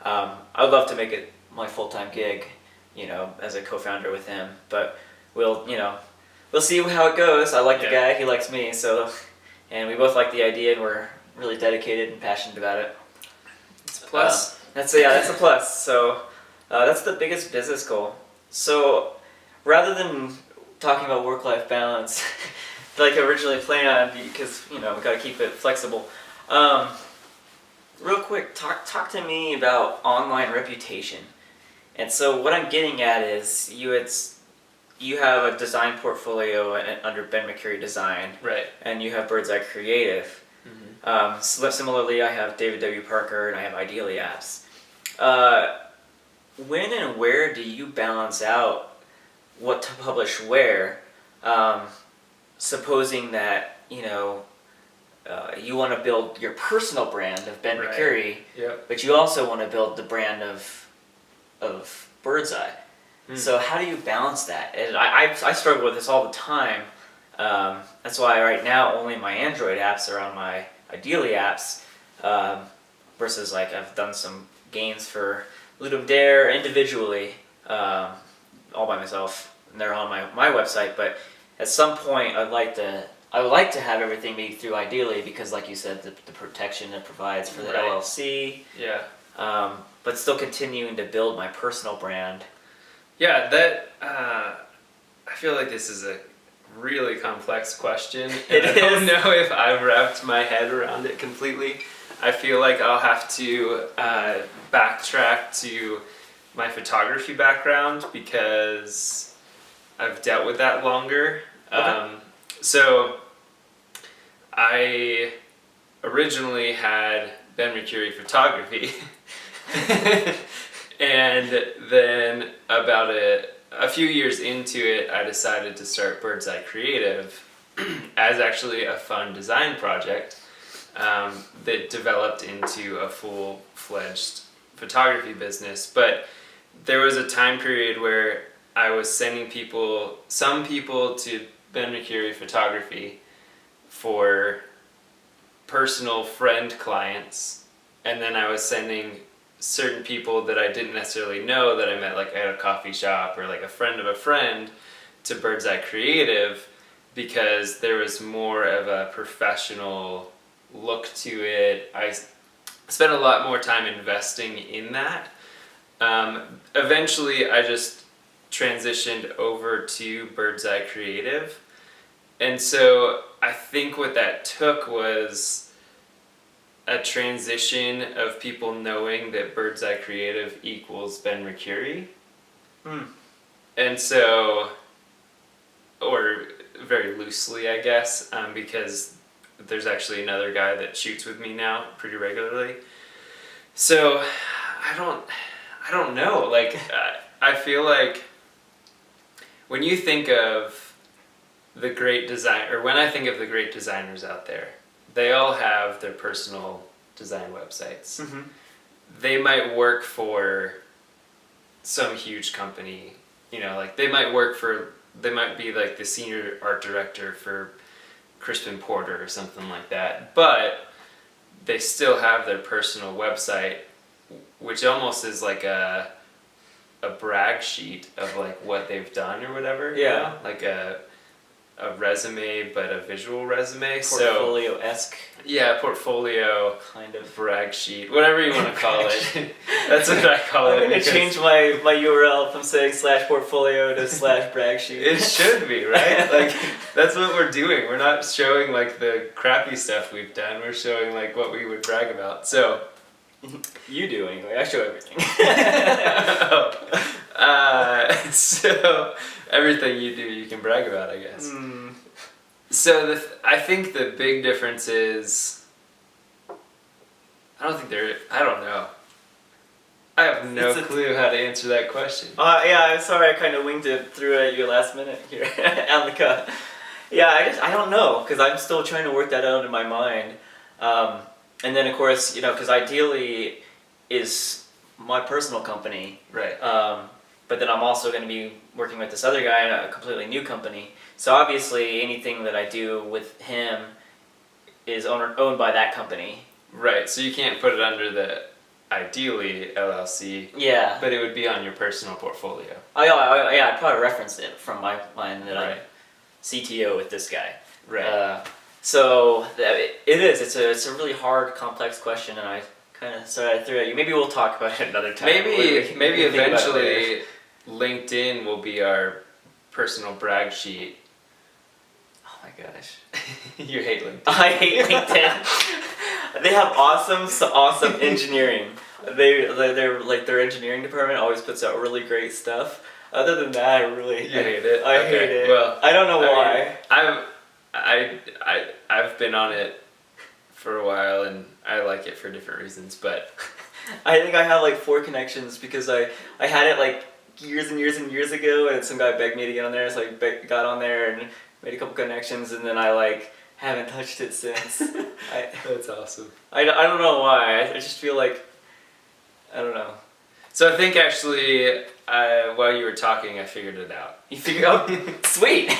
I would love to make it my full-time gig, as a co-founder with him. But we'll see how it goes. I like the guy, he likes me, and we both like the idea, and we're really dedicated and passionate about it. It's a plus. That's a plus. So that's the biggest business goal. So rather than talking about work-life balance, like I originally planned, because we got to keep it flexible. Real quick, talk to me about online reputation. And so what I'm getting at is you have a design portfolio under Ben McCurry Design, right? And you have Bird's Eye Creative. Similarly, I have David W. Parker and I have Ideally Apps. When and where do you balance out what to publish where? Supposing that you want to build your personal brand of Ben McCurry, but you also want to build the brand of Bird's Eye. So how do you balance that? And I struggle with this all the time. That's why right now only my Android apps are on my Ideally Apps, versus like I've done some games for Ludum Dare individually, all by myself, and they're on my website. But at some point I would like to have everything be through Ideally, because like you said, the protection it provides for the LLC. Yeah. But still continuing to build my personal brand. Yeah, that I feel like this is a really complex question. It I is. don't know if I've wrapped my head around it completely. I feel like I'll have to backtrack to my photography background, because I've dealt with that longer. Okay. So I originally had Ben McCurry Photography. And then about a few years into it, I decided to start Bird's Eye Creative as actually a fun design project that developed into a full-fledged photography business. But there was a time period where I was sending some people to Ben McCurry Photography for personal friend clients, and then I was sending certain people that I didn't necessarily know that I met like at a coffee shop or like a friend of a friend to Bird's Eye Creative, because there was more of a professional look to it. I spent a lot more time investing in that. Eventually I just transitioned over to Bird's Eye Creative, and so I think what that took was a transition of people knowing that Bird's Eye Creative equals Ben McCurry. And so, or very loosely I guess, because there's actually another guy that shoots with me now pretty regularly. So I don't know, like I feel like when you think of the great design, or when I think of the great designers out there, they all have their personal design websites. They might work for some huge company, like they might be like the senior art director for Crispin Porter or something like that, but they still have their personal website, which almost is like a brag sheet of like what they've done or whatever. Yeah. Like a resume, but a visual resume. Portfolio-esque. Yeah, portfolio. Kind of. Brag sheet. Whatever you want to call it. That's what I call it. I'm going to change my URL from saying /portfolio to /brag sheet. It should be, right? Like, that's what we're doing. We're not showing like the crappy stuff we've done. We're showing like what we would brag about. So. You do anyway. I show everything. So everything you do, you can brag about, I guess. So I think the big difference is, I don't know. I have no clue how to answer that question. Yeah, I'm sorry. I kind of winged it, threw it at you last minute here on the cut. Yeah, I don't know, because I'm still trying to work that out in my mind. And then of course, because Ideally is my personal company. Right. But then I'm also going to be working with this other guy in a completely new company. So obviously anything that I do with him is owned by that company. Right, so you can't put it under ideally LLC. Yeah. But it would be on your personal portfolio. I'd probably reference it from my mind that I'm CTO with this guy. Right. So it is. It's a really hard, complex question, and I kind of I threw it at you. Maybe we'll talk about it another time. Maybe eventually LinkedIn will be our personal brag sheet. Oh my gosh. You hate LinkedIn. I hate LinkedIn. They have awesome engineering. They're like their engineering department always puts out really great stuff. Other than that, I hate it. I hate it. Well, I don't know why. I've been on it for a while and I like it for different reasons, but I think I have like 4 connections because I had it like years and years and years ago, and some guy begged me to get on there, so I got on there and made a couple connections, and then I like haven't touched it since. That's awesome. I don't know why. I just feel like I don't know. So I think actually while you were talking, I figured it out. You figured out? Sweet.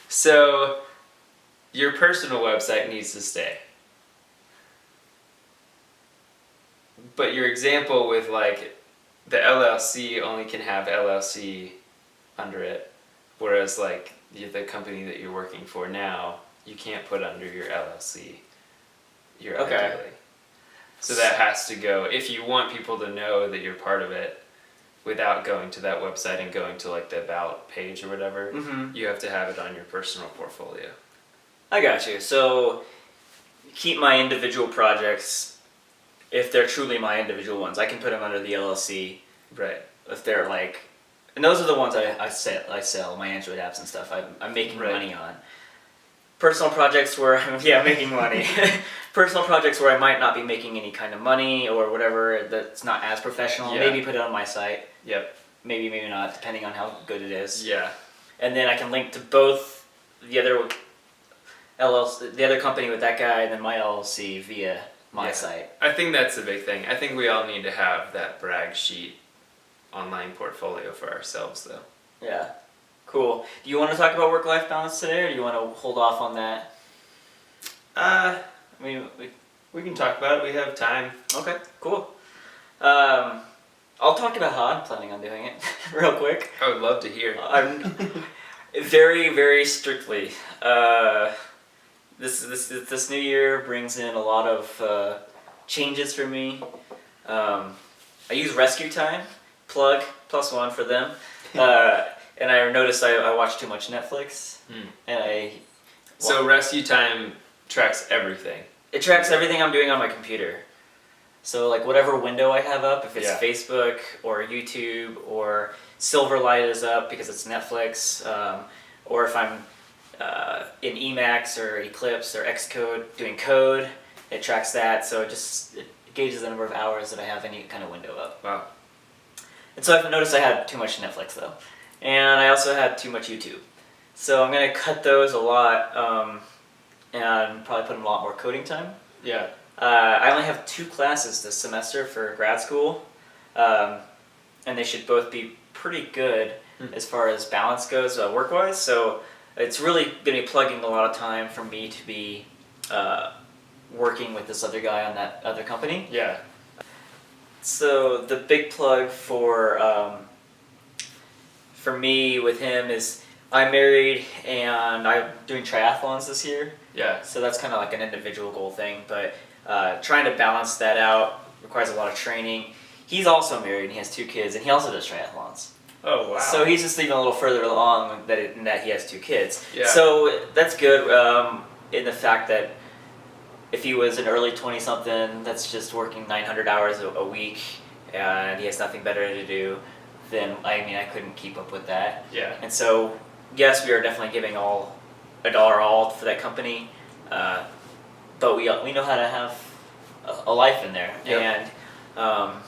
So your personal website needs to stay. But your example with like the LLC only can have LLC under it, whereas like the company that you're working for now, you can't put under your LLC. Ideally. So that has to go, if you want people to know that you're part of it without going to that website and going to like the about page or whatever, you have to have it on your personal portfolio. I got you. So keep my individual projects, if they're truly my individual ones, I can put them under the LLC. Right. If they're like, and those are the ones I sell my Android apps and stuff. I'm making money on. Personal projects where I'm making money. Personal projects where I might not be making any kind of money or whatever, that's not as professional. Yeah. Maybe put it on my site. Yep. Maybe not, depending on how good it is. Yeah. And then I can link to both the other LLC, the other company with that guy, and then my LLC via my site. I think that's the big thing. I think we all need to have that brag sheet online portfolio for ourselves, though. Yeah. Cool. Do you want to talk about work-life balance today, or do you want to hold off on that? I mean, we can talk about it. We have time. Okay, cool. I'll talk about how I'm planning on doing it real quick. I would love to hear. I'm very, very strictly. This new year brings in a lot of changes for me. I use Rescue Time, plug, +1 for them. And I noticed I watch too much Netflix. And So Rescue Time tracks everything. It tracks everything I'm doing on my computer. So like whatever window I have up, if it's Facebook or YouTube, or Silverlight is up because it's Netflix, or if I'm in Emacs or Eclipse or Xcode doing code, it tracks that. So it gauges the number of hours that I have any kind of window up. Wow. And so I've noticed I had too much Netflix though. And I also had too much YouTube. So I'm going to cut those a lot and probably put in a lot more coding time. Yeah. I only have 2 classes this semester for grad school, and they should both be pretty good as far as balance goes work-wise. So it's really going to be plugging a lot of time for me to be working with this other guy on that other company. Yeah. So the big plug for me with him is I'm married and I'm doing triathlons this year. Yeah. So that's kind of like an individual goal thing, but trying to balance that out requires a lot of training. He's also married and he has 2 kids, and he also does triathlons. Oh, wow. So he's just even a little further along in that he has 2 kids. Yeah. So that's good in the fact that if he was an early 20-something that's just working 900 hours a week and he has nothing better to do, then I couldn't keep up with that. Yeah. And so, yes, we are definitely giving all for that company, but we know how to have a life in there. Yep. And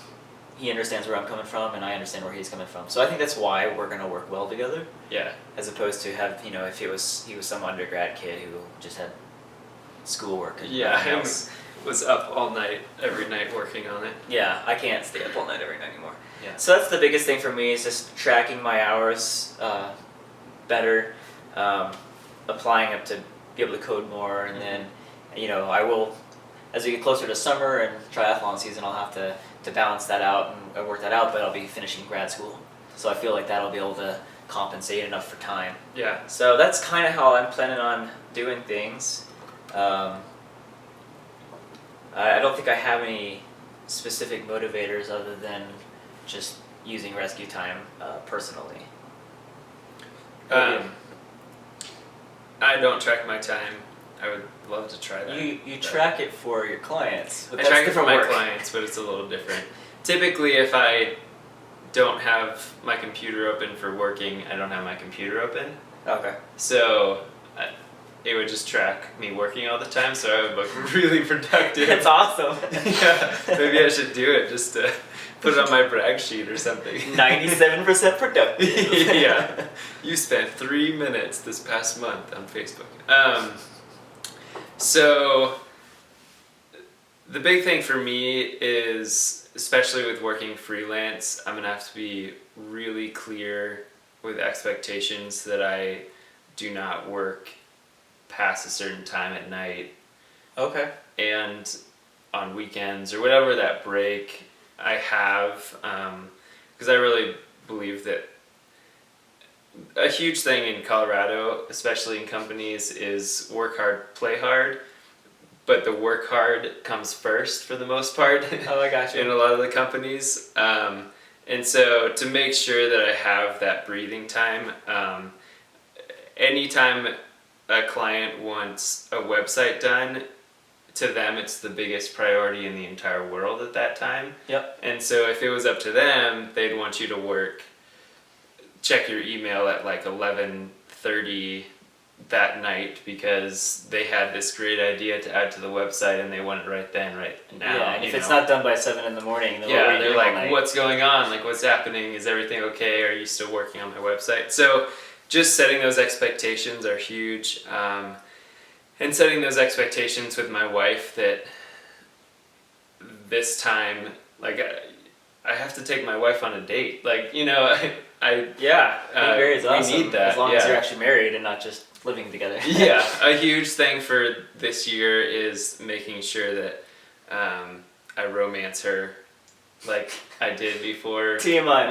he understands where I'm coming from, and I understand where he's coming from. So I think that's why we're gonna work well together. Yeah. As opposed to have if he was some undergrad kid who just had schoolwork and I was up all night every night working on it. Yeah, I can't stay up all night every night anymore. Yeah. So that's the biggest thing for me, is just tracking my hours better, applying up to be able to code more, and then I will, as we get closer to summer and triathlon season, I'll have to to balance that out and work that out, but I'll be finishing grad school. So I feel like that'll be able to compensate enough for time. Yeah. So that's kind of how I'm planning on doing things. I don't think I have any specific motivators other than just using rescue time personally. I don't track my time. I would love to try that. You track it for your clients. But I that's track it for my work. clients, but it's a little different. Typically, if I don't have my computer open for working, I don't have my computer open. Okay. So it would just track me working all the time, so I would look really productive. That's awesome. Yeah, maybe I should do it just to put it on my brag sheet or something. 97% productive. Yeah. You spent 3 minutes this past month on Facebook. So the big thing for me is, especially with working freelance, I'm gonna have to be really clear with expectations that I do not work past a certain time at night. Okay. And on weekends or whatever that break I have, because I really believe that a huge thing in Colorado, especially in companies, is work hard, play hard. But the work hard comes first for the most part. Oh, I got you. In a lot of the companies. And so to make sure that I have that breathing time, anytime a client wants a website done, to them it's the biggest priority in the entire world at that time. Yep. And so if it was up to them, they'd want you to check your email at like 11:30 that night because they had this great idea to add to the website and they want it right then, right now. Yeah, and if it's not done by 7 in the morning, then they're like, what's going on? Like, what's happening? Is everything okay? Are you still working on my website? So just setting those expectations are huge. And setting those expectations with my wife that this time, like, I have to take my wife on a date. Like, you know, yeah, being married is awesome. We need that. As long as you're actually married and not just living together. Yeah, a huge thing for this year is making sure that I romance her like I did before TMI.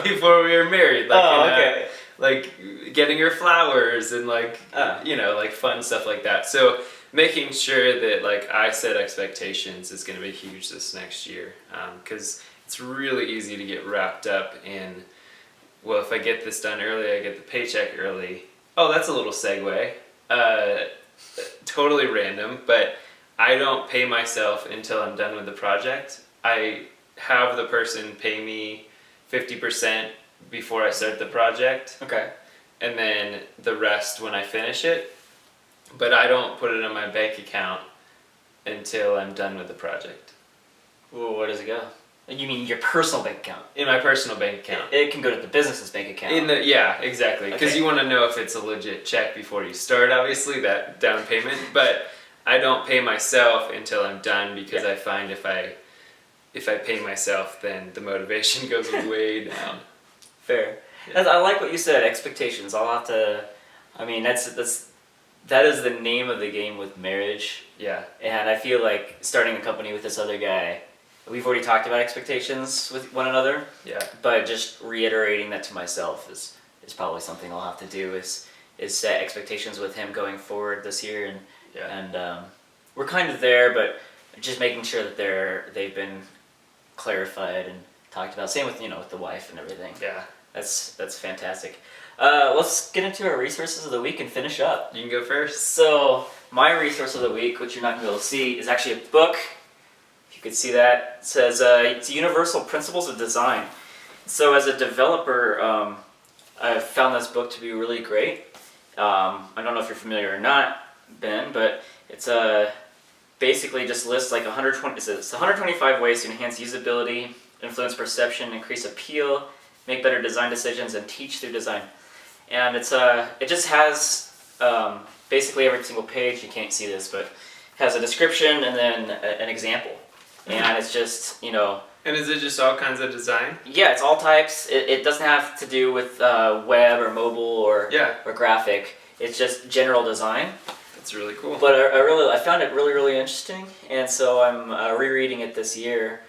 before we were married. Like, okay. Like getting her flowers and like like fun stuff like that. So making sure that like I set expectations is going to be huge this next year, because it's really easy to get wrapped up in, well, if I get this done early, I get the paycheck early. Oh, that's a little segue. Totally random, but I don't pay myself until I'm done with the project. I have the person pay me 50% before I start the project. Okay. And then the rest when I finish it. But I don't put it in my bank account until I'm done with the project. Well, where does it go? You mean your personal bank account? In my personal bank account. It can go to the business's bank account. Yeah, exactly. Because you want to know if it's a legit check before you start, obviously, that down payment. But I don't pay myself until I'm done because I find if I pay myself, then the motivation goes way down. Fair. Yeah. I like what you said, expectations. I'll have to, I mean, that is the name of the game with marriage. Yeah. And I feel like starting a company with this other guy, we've already talked about expectations with one another. Yeah. But just reiterating that to myself is probably something I'll have to do is set expectations with him going forward this year. And we're kind of there, but just making sure that they've been clarified and talked about. Same with with the wife and everything. Yeah. That's fantastic. Let's get into our resources of the week and finish up. You can go first. So my resource of the week, which you're not going to be able to see, is actually a book. If you could see that, it says it's Universal Principles of Design. So as a developer, I've found this book to be really great. I don't know if you're familiar or not, Ben, but it's basically just lists like 125 ways to enhance usability, influence perception, increase appeal, make better design decisions, and teach through design. And it just has basically every single page. You can't see this, but it has a description and then an example. And it's just And is it just all kinds of design? Yeah, it's all types. It doesn't have to do with web or mobile or graphic. It's just general design. That's really cool. But I found it really, really interesting, and so I'm rereading it this year.